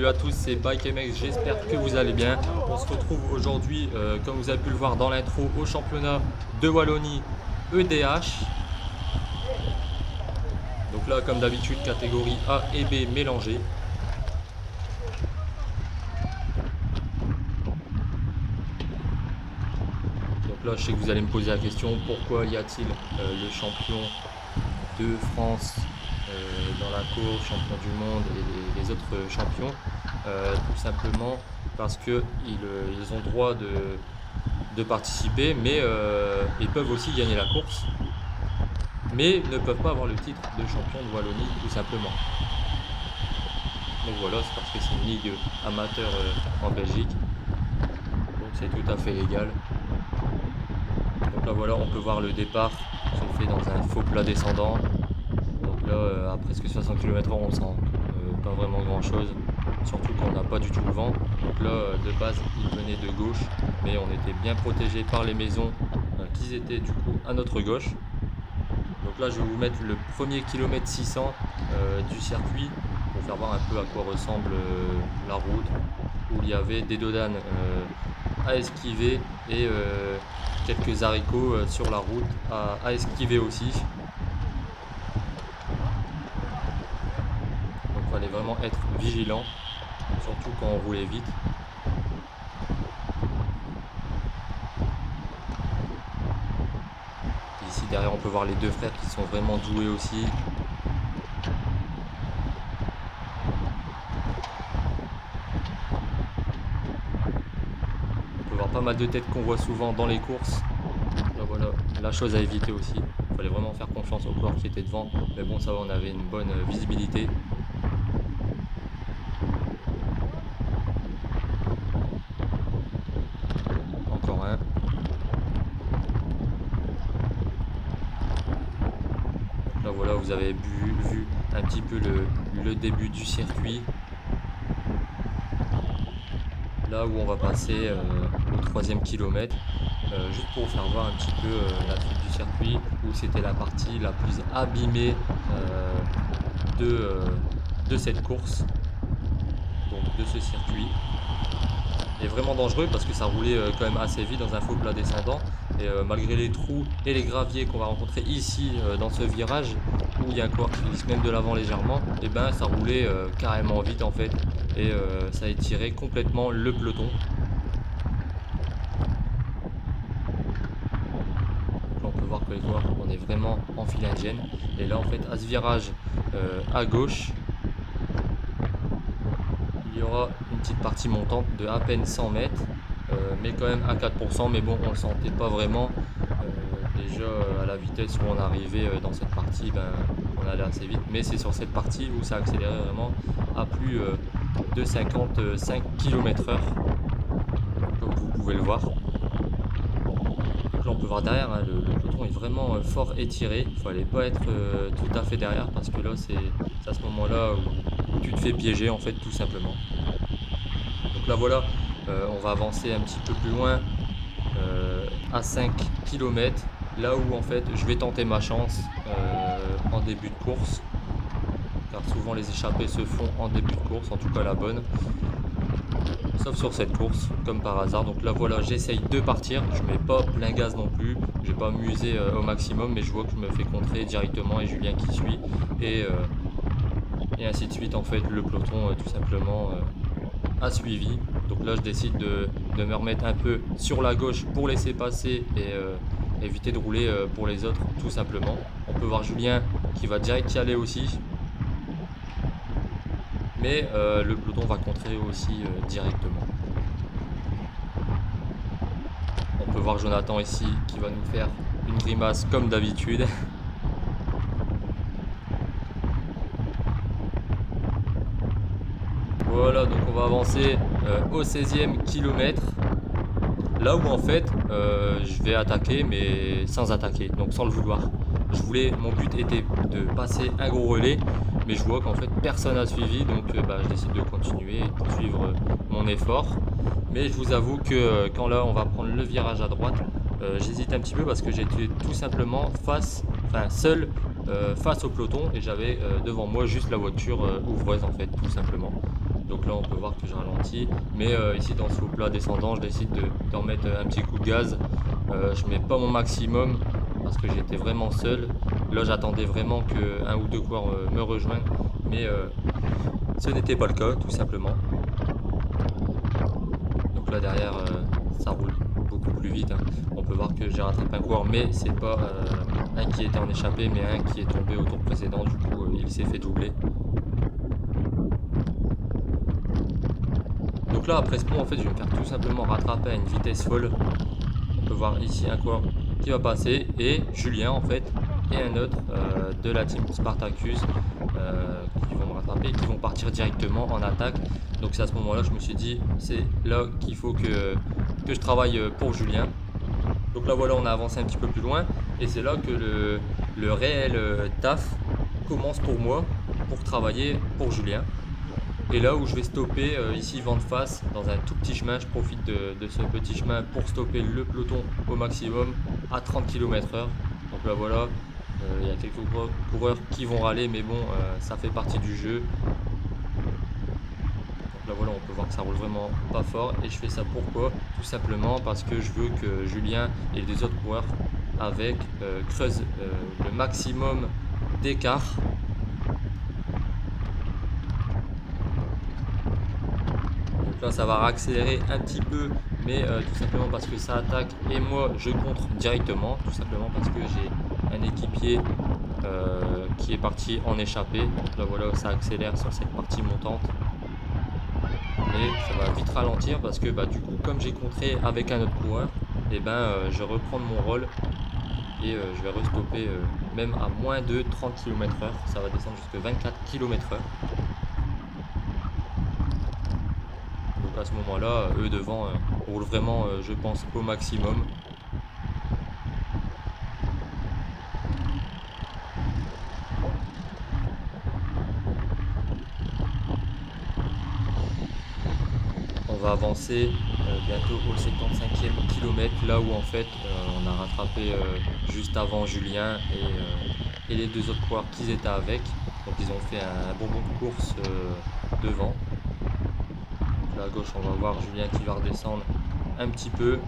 Salut à tous, c'est BikeMX, j'espère que vous allez bien. On se retrouve aujourd'hui, comme vous avez pu le voir dans l'intro, au championnat de Wallonie EDH. Donc là, comme d'habitude, catégorie A et B mélangées. Donc là, je sais que vous allez me poser la question, pourquoi y a-t-il le champion de France dans la course, champion du monde et les autres champions? Tout simplement parce qu'ils ils ont droit de participer, mais ils peuvent aussi gagner la course, mais ne peuvent pas avoir le titre de champion de Wallonie, tout simplement. Donc voilà, c'est parce que c'est une ligue amateur en Belgique, donc c'est tout à fait légal. Donc là voilà, on peut voir le départ se fait dans un faux plat descendant. Donc là, à presque 60 km/h, on sent pas vraiment grand chose, surtout qu'on n'a pas du tout le vent. Donc là, de base, il venait de gauche, mais on était bien protégé par les maisons qui étaient du coup à notre gauche. Donc là, je vais vous mettre le premier kilomètre 600 du circuit pour faire voir un peu à quoi ressemble la route, où il y avait des dodanes à esquiver et quelques haricots sur la route à esquiver aussi. Donc il fallait vraiment être vigilant, surtout quand on roulait vite. Ici derrière on peut voir les deux frères qui sont vraiment doués aussi. On peut voir pas mal de têtes qu'on voit souvent dans les courses. Là voilà, la chose à éviter aussi. Il fallait vraiment faire confiance aux coureurs qui étaient devant. Mais bon, ça va, on avait une bonne visibilité. Encore un. Là voilà, vous avez vu un petit peu le début du circuit. Là où on va passer au 3e kilomètre. Juste pour vous faire voir un petit peu la suite du circuit, où c'était la partie la plus abîmée de cette course, donc de ce circuit. Et vraiment dangereux parce que ça roulait quand même assez vite dans un faux plat descendant, et malgré les trous et les graviers qu'on va rencontrer ici dans ce virage, où il y a un coureur qui glisse même de l'avant légèrement, et ben ça roulait carrément vite en fait, et ça étirait complètement le peloton. On peut voir que les coureurs, on est vraiment en file indienne. Et là en fait, à ce virage à gauche, il y aura une petite partie montante de à peine 100 mètres, mais quand même à 4%. Mais bon, on le sentait pas vraiment. Déjà à la vitesse où on arrivait dans cette partie, ben, on allait assez vite. Mais c'est sur cette partie où ça accélérait vraiment à plus de 55 km/h, comme vous pouvez le voir. Là on peut voir derrière, hein, le peloton est vraiment fort étiré. Il ne fallait pas être tout à fait derrière, parce que là c'est à ce moment là où tu te fais piéger en fait, tout simplement. Donc là voilà, on va avancer un petit peu plus loin à 5 km, là où en fait je vais tenter ma chance en début de course, car souvent les échappées se font en début de course, en tout cas la bonne. Sauf sur cette course, comme par hasard. Donc là voilà, j'essaye de partir, je mets pas plein gaz non plus, je vais pas m'user au maximum, mais je vois que je me fais contrer directement, et Julien qui suit, et ainsi de suite. En fait le peloton tout simplement a suivi. Donc là je décide de me remettre un peu sur la gauche pour laisser passer et éviter de rouler pour les autres, tout simplement. On peut voir Julien qui va direct y aller aussi, mais le peloton va contrer aussi directement. On peut voir Jonathan ici qui va nous faire une grimace comme d'habitude. Voilà, donc on va avancer au 16e kilomètre, là où en fait je vais attaquer, mais sans attaquer, donc sans le vouloir. Mon but était de passer un gros relais, mais je vois qu'en fait personne n'a suivi, donc je décide de continuer et de poursuivre mon effort. Mais je vous avoue que quand là on va prendre le virage à droite, j'hésite un petit peu, parce que j'étais tout simplement seul face au peloton, et j'avais devant moi juste la voiture ouvreuse en fait, tout simplement. Donc là on peut voir que je ralentis, mais ici dans ce faux plat descendant je décide d'en mettre un petit coup de gaz. Je mets pas mon maximum parce que j'étais vraiment seul. Là j'attendais vraiment que un ou deux coureurs me rejoignent, mais ce n'était pas le cas tout simplement. Donc là derrière ça roule beaucoup plus vite, hein. On peut voir que j'ai rattrapé un coureur, mais c'est pas un qui était en échappée, mais un qui est tombé au tour précédent. Du coup il s'est fait doubler. Donc là après ce pont en fait je vais me faire tout simplement rattraper à une vitesse folle. On peut voir ici un coureur qui va passer et Julien en fait et un autre de la team Spartacus qui vont me rattraper et qui vont partir directement en attaque. Donc c'est à ce moment là je me suis dit c'est là qu'il faut que je travaille pour Julien. Donc là voilà on a avancé un petit peu plus loin et c'est là que le réel taf commence pour moi pour travailler pour Julien. Et là où je vais stopper, ici vent de face, dans un tout petit chemin, je profite de ce petit chemin pour stopper le peloton au maximum à 30 km/h. Donc là voilà, il y a quelques coureurs qui vont râler, mais bon, ça fait partie du jeu. Donc là voilà, on peut voir que ça roule vraiment pas fort. Et je fais ça pourquoi? Tout simplement parce que je veux que Julien et les autres coureurs avec creusent le maximum d'écart. Là ça va accélérer un petit peu, mais tout simplement parce que ça attaque et moi je contre directement, tout simplement parce que j'ai un équipier qui est parti en échappée. Donc là voilà, ça accélère sur cette partie montante, mais ça va vite ralentir parce que du coup comme j'ai contré avec un autre coureur, et je vais reprendre mon rôle et je vais restopper même à moins de 30 km/h, ça va descendre jusqu'à 24 km/h. À ce moment-là, eux devant roulent vraiment, je pense, au maximum. On va avancer bientôt au 75e kilomètre, là où en fait on a rattrapé juste avant Julien et les deux autres coureurs qu'ils étaient avec. Donc ils ont fait un bon de course devant. Donc là à gauche on va voir Julien qui va redescendre un petit peu.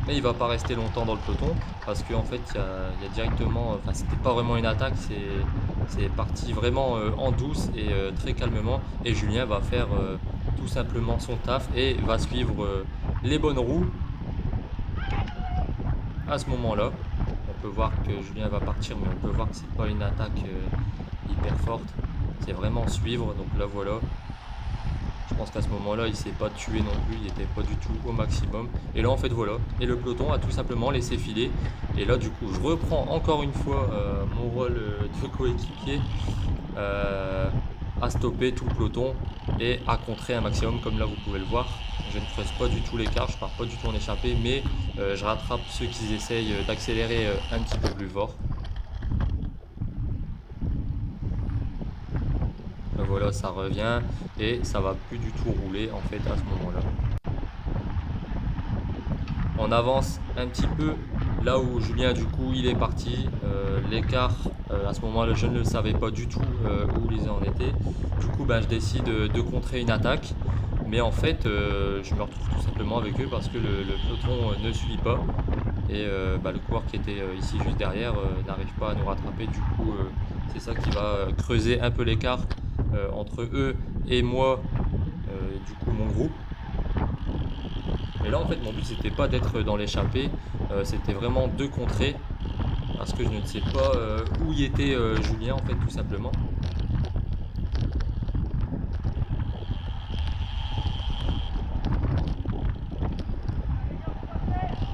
Mais il va pas rester longtemps dans le peloton parce qu'en fait il y a directement, enfin c'était pas vraiment une attaque, c'est parti vraiment en douce et très calmement, et Julien va faire tout simplement son taf et va suivre les bonnes roues. À ce moment là on peut voir que Julien va partir, mais on peut voir que c'est pas une attaque hyper forte, c'est vraiment suivre. Donc là voilà, je pense qu'à ce moment-là, il ne s'est pas tué non plus, il n'était pas du tout au maximum. Et là, en fait, voilà. Et le peloton a tout simplement laissé filer. Et là, du coup, je reprends encore une fois mon rôle de coéquipier à stopper tout le peloton et à contrer un maximum, comme là, vous pouvez le voir. Je ne creuse pas du tout l'écart, je pars pas du tout en échappée, mais je rattrape ceux qui essayent d'accélérer un petit peu plus fort. Voilà, ça revient et ça va plus du tout rouler en fait à ce moment-là. On avance un petit peu là où Julien du coup il est parti. L'écart à ce moment-là je ne le savais pas du tout où ils en étaient. Du coup je décide de contrer une attaque, mais en fait je me retrouve tout simplement avec eux parce que le peloton ne suit pas. Et le coureur qui était ici juste derrière n'arrive pas à nous rattraper. Du coup c'est ça qui va creuser un peu l'écart entre eux et moi, du coup mon groupe. Et là en fait mon but c'était pas d'être dans l'échappée, c'était vraiment de contrer parce que je ne sais pas où y était Julien en fait, tout simplement.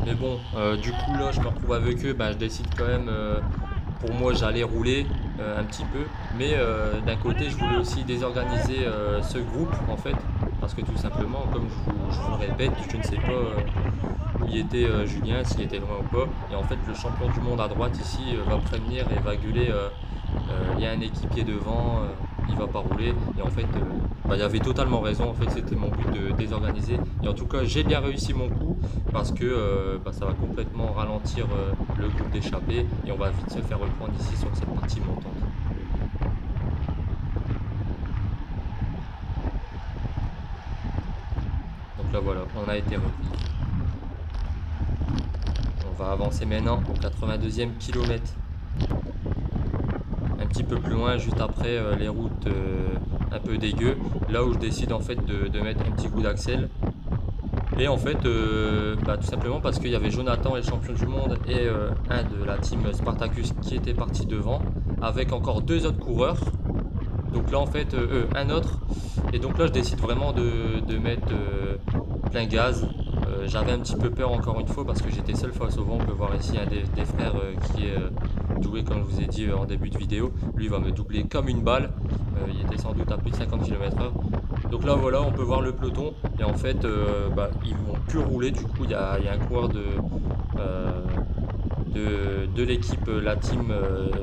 Mais bon, du coup là je me retrouve avec eux, je décide quand même, pour moi j'allais rouler un petit peu, mais d'un côté je voulais aussi désorganiser ce groupe en fait, parce que tout simplement, comme je vous le répète, je ne sais pas où il était Julien, s'il était loin ou pas, et en fait le champion du monde à droite ici va prévenir et va gueuler, il y a un équipier devant, il va pas rouler. Et en fait, il avait totalement raison. En fait, c'était mon but de désorganiser. Et en tout cas, j'ai bien réussi mon coup parce que ça va complètement ralentir le groupe d'échappée et on va vite se faire reprendre ici sur cette partie montante. Donc là voilà, on a été repris. On va avancer maintenant au 82e kilomètre. Un petit peu plus loin, juste après les routes un peu dégueu, là où je décide en fait de mettre un petit coup d'axel. Et en fait, tout simplement parce qu'il y avait Jonathan, le champion du monde, et un de la team Spartacus qui était parti devant, avec encore 2 autres coureurs. Donc là en fait, un autre. Et donc là je décide vraiment de mettre plein gaz. J'avais un petit peu peur encore une fois parce que j'étais seul face au vent. On peut voir ici un des frères qui est doué comme je vous ai dit en début de vidéo. Lui va me doubler comme une balle. Il était sans doute à plus de 50 km/h. Donc là voilà, on peut voir le peloton. Et en fait, ils vont plus rouler. Du coup, il y a un coureur de l'équipe, la team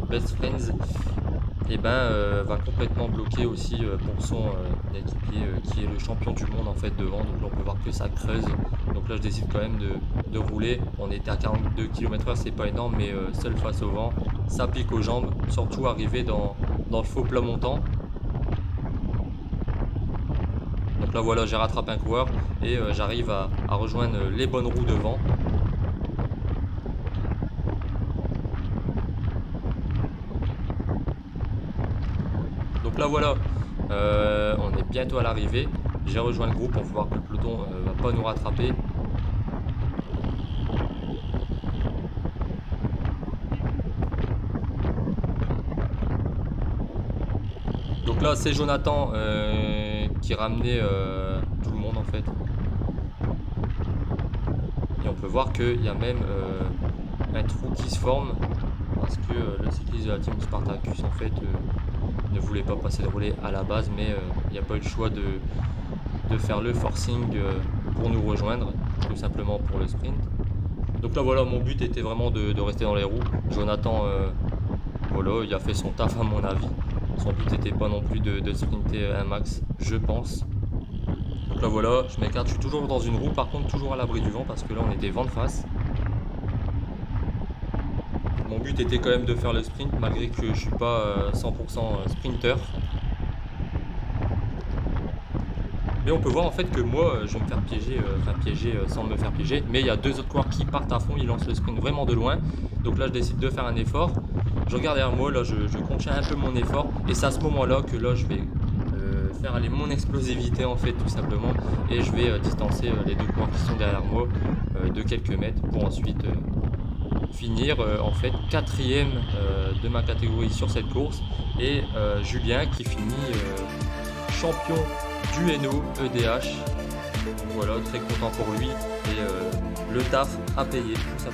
Best Friends, et va complètement bloquer aussi pour son équipier qui est le champion du monde en fait devant. Donc là on peut voir que ça creuse. Donc là je décide quand même de rouler. On était à 42 km/h, c'est pas énorme, mais seul face au vent, ça pique aux jambes, surtout arrivé dans le faux plat montant. Donc là voilà, j'ai rattrapé un coureur et j'arrive à rejoindre les bonnes roues devant. Donc là voilà, on est bientôt à l'arrivée. J'ai rejoint le groupe, on peut voir que le peloton va pas nous rattraper. Donc là c'est Jonathan qui ramenait tout le monde en fait. Et on peut voir qu'il y a même un trou qui se forme parce que le cycliste de la team Spartacus en fait ne voulait pas passer le relais à la base, mais il n'y a pas eu le choix de faire le forcing pour nous rejoindre, tout simplement pour le sprint. Donc là voilà, mon but était vraiment de rester dans les roues. Jonathan, voilà, il a fait son taf à mon avis. Son but n'était pas non plus de sprinter un max, je pense. Donc là voilà, je m'écarte, je suis toujours dans une roue, par contre toujours à l'abri du vent parce que là on était vent de face. Mon but était quand même de faire le sprint malgré que je suis pas 100% sprinter. Mais on peut voir en fait que moi je vais me faire piéger, piéger sans me faire piéger. Mais il y a 2 autres coureurs qui partent à fond, ils lancent le sprint vraiment de loin. Donc là je décide de faire un effort. Je regarde derrière moi, là je contiens un peu mon effort. Et c'est à ce moment-là que là je vais faire aller mon explosivité en fait tout simplement. Et je vais distancer les 2 coureurs qui sont derrière moi de quelques mètres pour ensuite finir en fait 4e de ma catégorie sur cette course. Et Julien qui finit champion du NO EDH. Donc voilà, très content pour lui et le taf à payer tout ça.